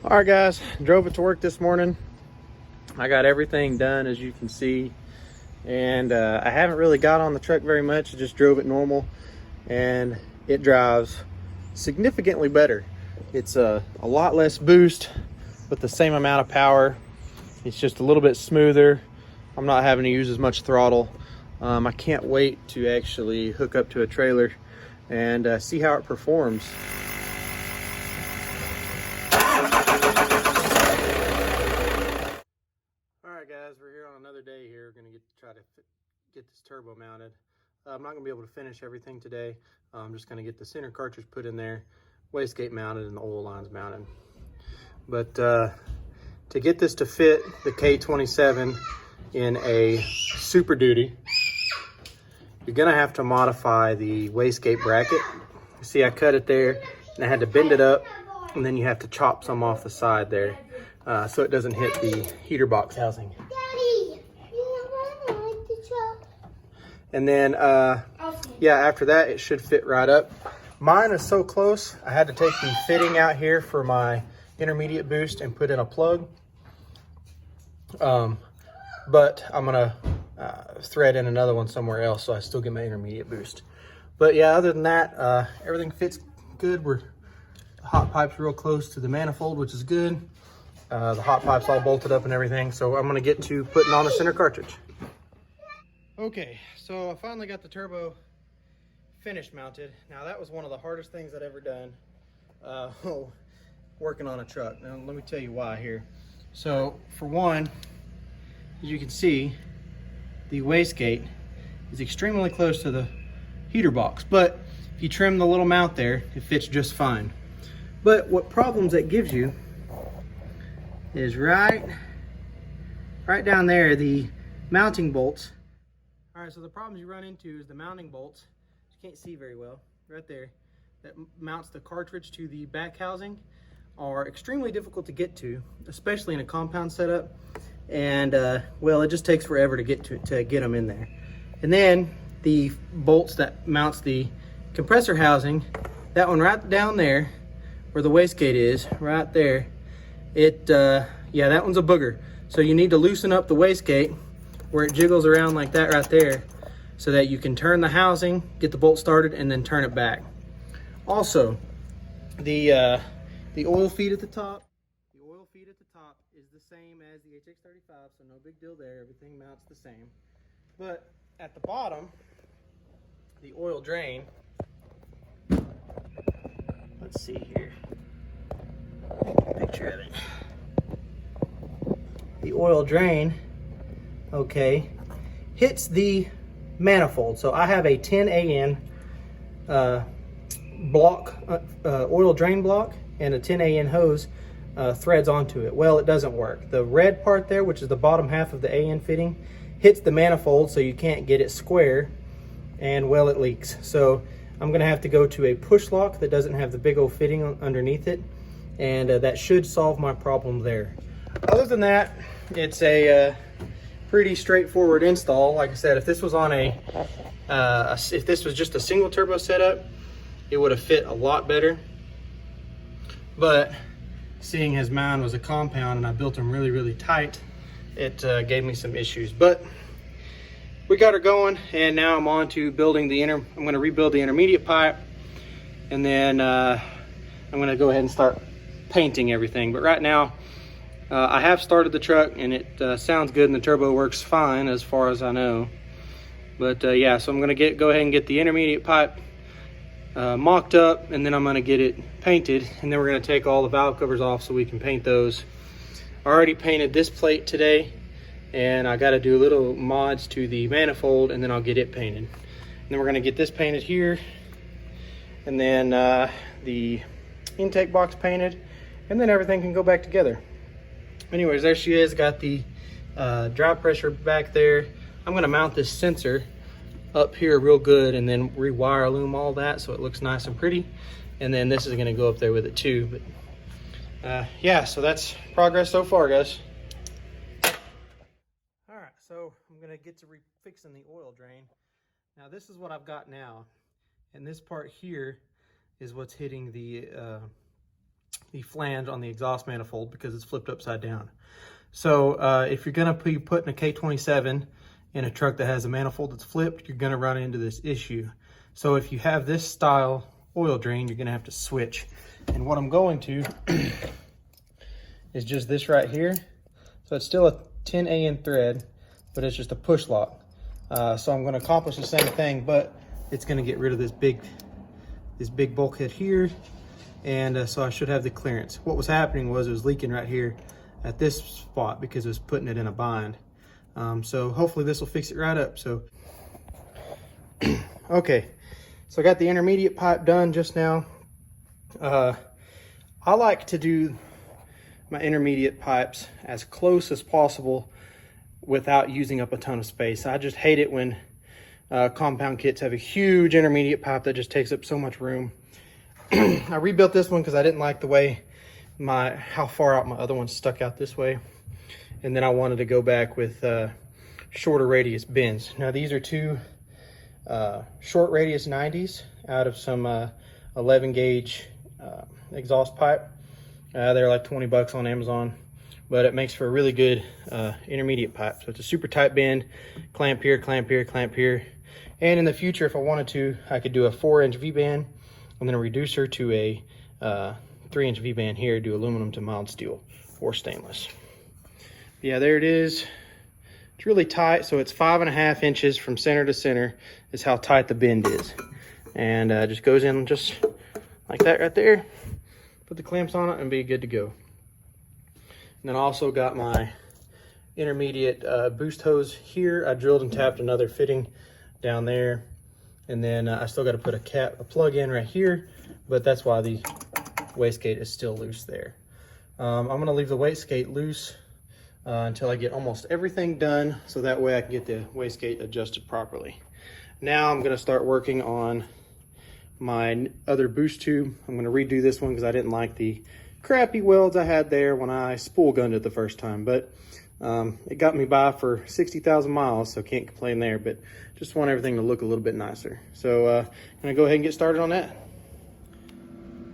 All right, guys, drove it to work this morning. I got everything done, as you can see, and I haven't really got on the truck very much. I just drove it normal, and it drives significantly better. It's a lot less boost, but the same amount of power. It's just a little bit smoother. I'm not having to use as much throttle. I can't wait to actually hook up to a trailer and see how it performs. Guys, we're here on another day here. We're going to try to get this turbo mounted. I'm not going to be able to finish everything today. I'm just going to get the center cartridge put in there, wastegate mounted, and the oil lines mounted. But to get this to fit the K27 in a Super Duty, you're going to have to modify the wastegate bracket. You see, I cut it there, and I had to bend it up, and then you have to chop some off the side there. So it doesn't hit the heater box housing. Daddy, you don't like the chop. And then, yeah, after that, it should fit right up. Mine is so close, I had to take the fitting out here for my intermediate boost and put in a plug. But I'm gonna thread in another one somewhere else so I still get my intermediate boost. But yeah, other than that, everything fits good. The hot pipe's real close to the manifold, which is good. The hot pipe's all bolted up and everything, so I'm gonna get to putting on the center cartridge. Okay, so I finally got the turbo finish mounted. Now that was one of the hardest things I'd ever done working on a truck. Now let me tell you why here. So for one, as you can see, the wastegate is extremely close to the heater box, but if you trim the little mount there, it fits just fine. But what problems that gives you is right down there, the mounting bolts. All right, so the problems you run into is the mounting bolts. You can't see very well, right there, that mounts the cartridge to the back housing, are extremely difficult to get to, especially in a compound setup. And well, it just takes forever to get them in there. And then the bolts that mounts the compressor housing, that one right down there where the wastegate is, right there, yeah, that one's a booger. So you need to loosen up the wastegate where it jiggles around like that right there so that you can turn the housing, get the bolt started, and then turn it back. Also, the oil feed at the top, is the same as the HX35, so no big deal there. Everything mounts the same. But at the bottom, the oil drain, let's see here, picture of it. The oil drain, okay, hits the manifold. So I have a 10 AN block, oil drain block, and a 10 AN hose threads onto it. Well, it doesn't work. The red part there, which is the bottom half of the AN fitting, hits the manifold, so you can't get it square, and well, it leaks. So I'm gonna have to go to a push lock that doesn't have the big old fitting underneath it, and that should solve my problem there. Other than that, it's a pretty straightforward install. Like I said, if this was on if this was just a single turbo setup, it would have fit a lot better. But seeing as mine was a compound and I built them really, really tight, it gave me some issues. But we got her going, and now I'm on to building I'm going to rebuild the intermediate pipe, and then I'm going to go ahead and start painting everything. But right now, I have started the truck, and it sounds good, and the turbo works fine as far as I know. But yeah, so I'm going to go ahead and get the intermediate pipe mocked up, and then I'm going to get it painted, and then we're going to take all the valve covers off so we can paint those. I already painted this plate today, and I got to do little mods to the manifold, and then I'll get it painted. And then we're going to get this painted here, and then the intake box painted, and then everything can go back together. Anyways, there she is, got the dry pressure back there. I'm going to mount this sensor up here real good, and then rewire loom all that so it looks nice and pretty. And then this is going to go up there with it too. But yeah, so that's progress so far, guys. All right, so I'm going to get to fixing the oil drain. Now this is what I've got now, and this part here is what's hitting the flange on the exhaust manifold because it's flipped upside down. So if you're gonna be putting a K27 in a truck that has a manifold that's flipped, you're gonna run into this issue. So if you have this style oil drain, you're gonna have to switch. And what I'm going to is just this right here. So it's still a 10 AN thread, but it's just a push lock. So I'm gonna accomplish the same thing, but it's gonna get rid of this big bulkhead here. And so I should have the clearance. What was happening was it was leaking right here at this spot because it was putting it in a bind. So hopefully this will fix it right up. So, okay, so I got the intermediate pipe done just now. I like to do my intermediate pipes as close as possible without using up a ton of space. I just hate it when compound kits have a huge intermediate pipe that just takes up so much room. I rebuilt this one because I didn't like the way how far out my other one stuck out this way. And then I wanted to go back with shorter radius bends. Now these are two short radius 90s out of some 11 gauge exhaust pipe. They're like 20 bucks on Amazon, but it makes for a really good intermediate pipe. So it's a super tight bend, clamp here, clamp here, clamp here. And in the future, if I wanted to, I could do a 4-inch V-band and then a reducer to a 3-inch V-band here, do aluminum to mild steel or stainless. Yeah, there it is. It's really tight, so it's 5.5 inches from center to center is how tight the bend is. And just goes in just like that right there. Put the clamps on it and be good to go. And then I also got my intermediate boost hose here. I drilled and tapped another fitting down there. And then I still got to put a plug in right here, but that's why the wastegate is still loose there. I'm going to leave the wastegate loose until I get almost everything done, so that way I can get the wastegate adjusted properly. Now I'm going to start working on my other boost tube. I'm going to redo this one because I didn't like the crappy welds I had there when I spool gunned it the first time, but it got me by for 60,000 miles, so can't complain there, but just want everything to look a little bit nicer. So I'm going to go ahead and get started on that.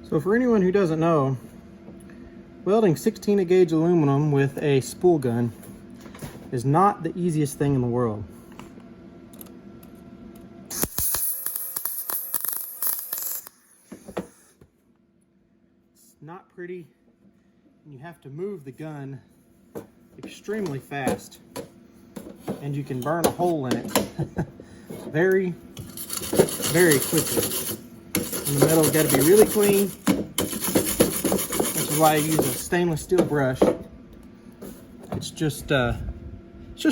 So for anyone who doesn't know, welding 16 gauge aluminum with a spool gun is not the easiest thing in the world. It's not pretty, and you have to move the gun extremely fast, and you can burn a hole in it very, very quickly. And the metal's got to be really clean, which is why I use a stainless steel brush. It's just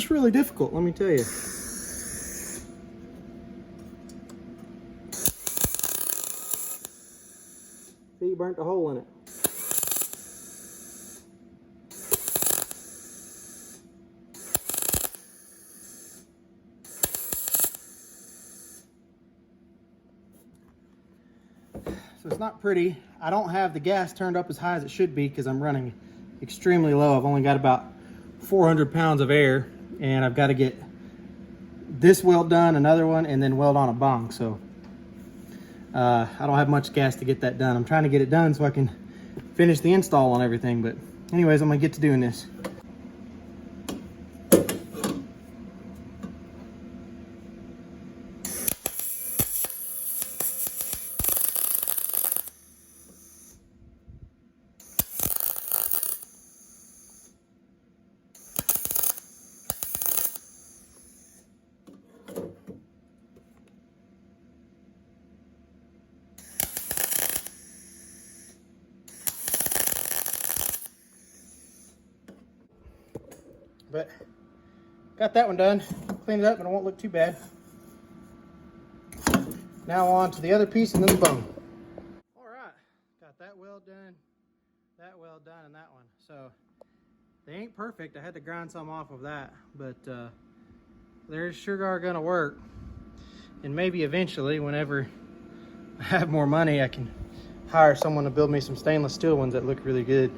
really difficult, let me tell you. See, you burnt a hole in it. So it's not pretty. I don't have the gas turned up as high as it should be because I'm running extremely low. I've only got about 400 pounds of air, and I've got to get this weld done, another one, and then weld on a bong. So I don't have much gas to get that done. I'm trying to get it done so I can finish the install on everything. But anyways, I'm gonna get to doing this. But got that one done. Clean it up and it won't look too bad. Now on to the other piece and then the bone. All right, got that weld done, and that one. So they ain't perfect. I had to grind some off of that, but they're sure are gonna work. And maybe eventually, whenever I have more money, I can hire someone to build me some stainless steel ones that look really good.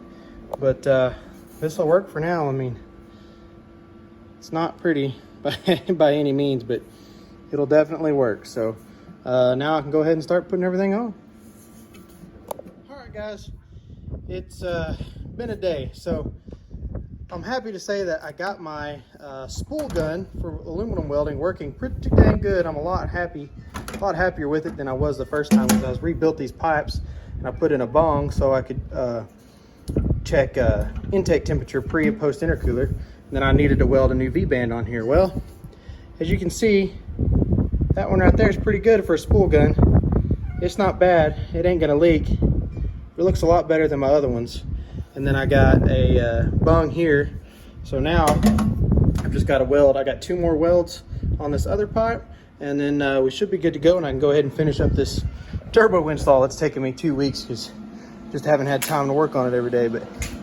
But this will work for now. I mean, it's not pretty by any means, but it'll definitely work. So now I can go ahead and start putting everything on. All right, guys, It's been a day, so I'm happy to say that I got my spool gun for aluminum welding working pretty dang good. I'm a lot happier with it than I was the first time, because I was rebuilt these pipes and I put in a bong so I could check intake temperature pre and post intercooler. And then I needed to weld a new V-band on here. Well, as you can see, that one right there is pretty good for a spool gun. It's not bad. It ain't gonna leak. It looks a lot better than my other ones. And then I got a bung here. So now I've just got to weld. I got 2 more welds on this other pipe, and then we should be good to go, and I can go ahead and finish up this turbo install. It's taken me 2 weeks because just haven't had time to work on it every day. But if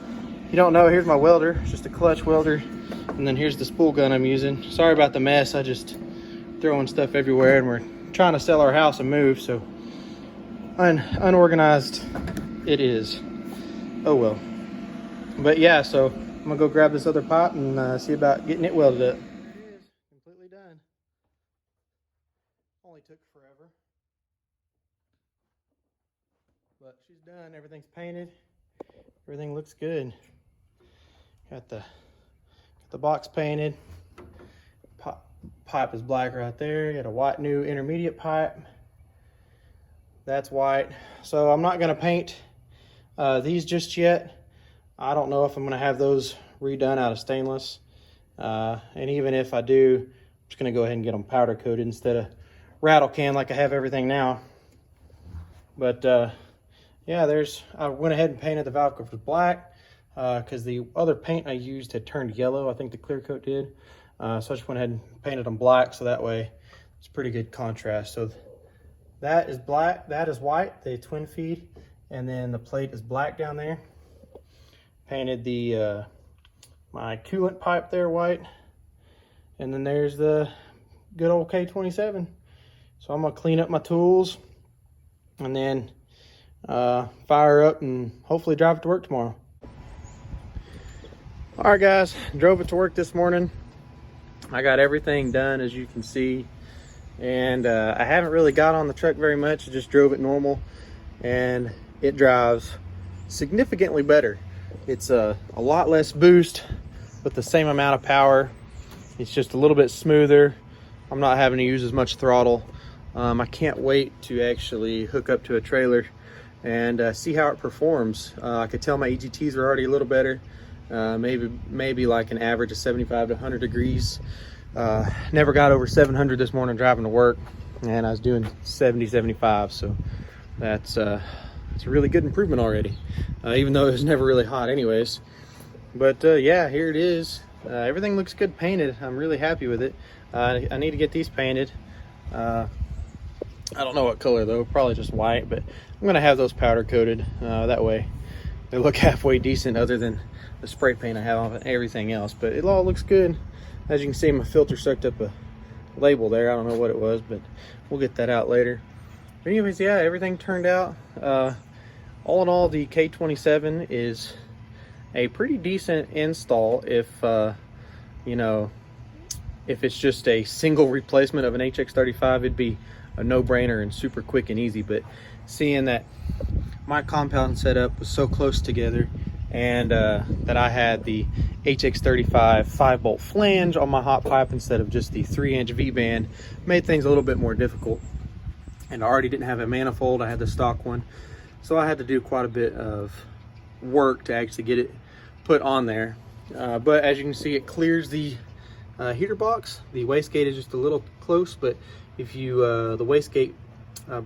you don't know, here's my welder. It's just a clutch welder. And then here's the spool gun I'm using. Sorry about the mess. I just throwing stuff everywhere, and we're trying to sell our house and move, so unorganized it is. Oh well. But yeah, so I'm gonna go grab this other pipe and see about getting it welded up. It is completely done. Only took forever, but she's done. Everything's painted. Everything looks good. Got the box painted. Pipe is black right there. Got a white new intermediate pipe. That's white. So I'm not gonna paint these just yet. I don't know if I'm gonna have those redone out of stainless. And even if I do, I'm just gonna go ahead and get them powder coated instead of rattle can like I have everything now. But yeah, I went ahead and painted the valve covers black because the other paint I used had turned yellow. I think the clear coat did. So I just went ahead and painted them black, so that way it's pretty good contrast. So that is black, that is white, the twin feed, and then the plate is black down there. Painted the my coolant pipe there white, and then there's the good old K27. So I'm gonna clean up my tools and then fire up and hopefully drive it to work tomorrow. All right guys, drove it to work this morning. I got everything done, as you can see, and I haven't really got on the truck very much. I just drove it normal, and it drives significantly better. It's a lot less boost, but the same amount of power. It's just a little bit smoother. I'm not having to use as much throttle. I can't wait to actually hook up to a trailer and see how it performs. I could tell my EGTs are already a little better. Maybe like an average of 75 to 100 degrees. Never got over 700 this morning driving to work, and I was doing 70, 75. So it's a really good improvement already, even though it was never really hot anyways. But yeah, here it is. Everything looks good painted. I'm really happy with it. I need to get these painted. I don't know what color though, probably just white, but I'm gonna have those powder coated. That way they look halfway decent, other than the spray paint I have on everything else. But it all looks good. As you can see, my filter sucked up a label there. I don't know what it was, but we'll get that out later. But anyways, yeah, everything turned out. All in all, the K27 is a pretty decent install if you know, if it's just a single replacement of an HX35, it'd be a no-brainer and super quick and easy. But seeing that my compound setup was so close together, and that I had the HX35 5-bolt flange on my hot pipe instead of just the 3-inch V-band, made things a little bit more difficult. And I already didn't have a manifold. I had the stock one, so I had to do quite a bit of work to actually get it put on there. But as you can see, it clears the heater box. The wastegate is just a little close, but if you the wastegate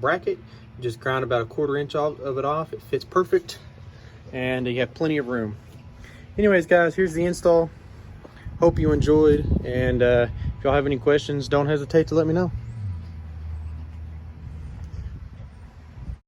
bracket, you just grind about a 1/4 inch of it off. It fits perfect, and you have plenty of room. Anyways guys, here's the install. Hope you enjoyed, and if y'all have any questions, don't hesitate to let me know.